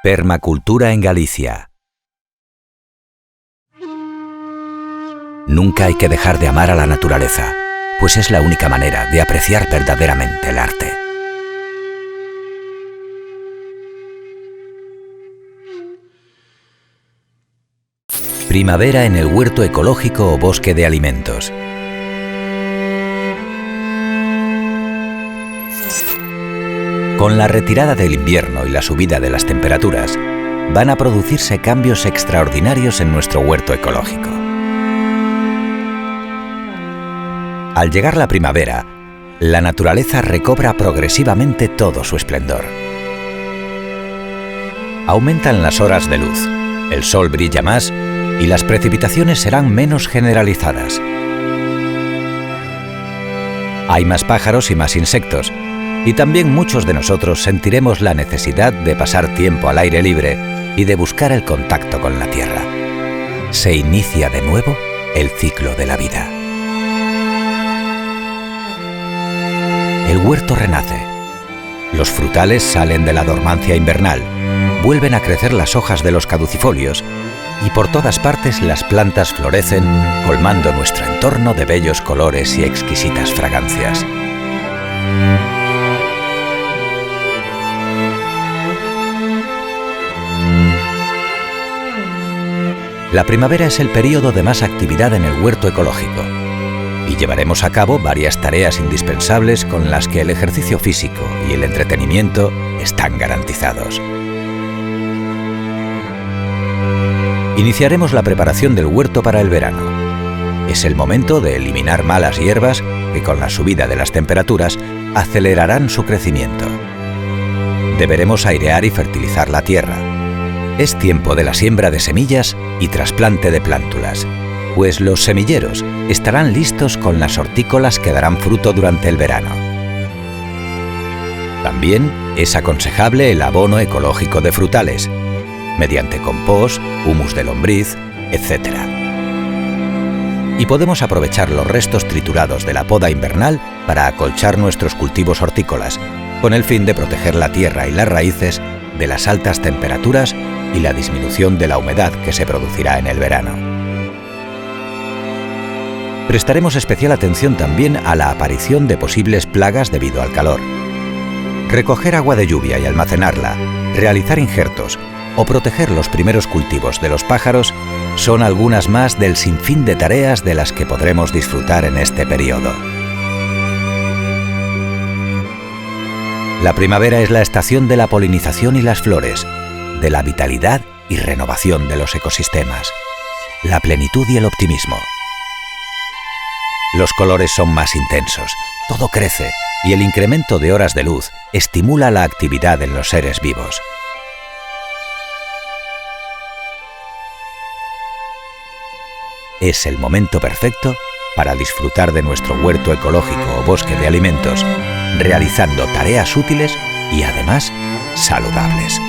Permacultura en Galicia. Nunca hay que dejar de amar a la naturaleza, pues es la única manera de apreciar verdaderamente el arte. Primavera en el huerto ecológico o bosque de alimentos. Con la retirada del invierno y la subida de las temperaturas, van a producirse cambios extraordinarios en nuestro huerto ecológico. Al llegar la primavera, la naturaleza recobra progresivamente todo su esplendor. Aumentan las horas de luz, el sol brilla más y las precipitaciones serán menos generalizadas. Hay más pájaros y más insectos, y también muchos de nosotros sentiremos la necesidad de pasar tiempo al aire libre y de buscar el contacto con la tierra. Se inicia de nuevo el ciclo de la vida. El huerto renace. Los frutales salen de la dormancia invernal, vuelven a crecer las hojas de los caducifolios y por todas partes las plantas florecen, colmando nuestro entorno de bellos colores y exquisitas fragancias. La primavera es el período de más actividad en el huerto ecológico y llevaremos a cabo varias tareas indispensables con las que el ejercicio físico y el entretenimiento están garantizados. Iniciaremos la preparación del huerto para el verano. Es el momento de eliminar malas hierbas que con la subida de las temperaturas acelerarán su crecimiento. Deberemos airear y fertilizar la tierra. Es tiempo de la siembra de semillas y trasplante de plántulas, pues los semilleros estarán listos con las hortícolas que darán fruto durante el verano. También es aconsejable el abono ecológico de frutales, mediante compost, humus de lombriz, etc. Y podemos aprovechar los restos triturados de la poda invernal para acolchar nuestros cultivos hortícolas, con el fin de proteger la tierra y las raíces de las altas temperaturas y la disminución de la humedad que se producirá en el verano. Prestaremos especial atención también a la aparición de posibles plagas debido al calor. Recoger agua de lluvia y almacenarla, realizar injertos o proteger los primeros cultivos de los pájaros son algunas más del sinfín de tareas de las que podremos disfrutar en este periodo. La primavera es la estación de la polinización y las flores, de la vitalidad y renovación de los ecosistemas, la plenitud y el optimismo. Los colores son más intensos, todo crece y el incremento de horas de luz estimula la actividad en los seres vivos. Es el momento perfecto para disfrutar de nuestro huerto ecológico o bosque de alimentos, realizando tareas útiles y además saludables.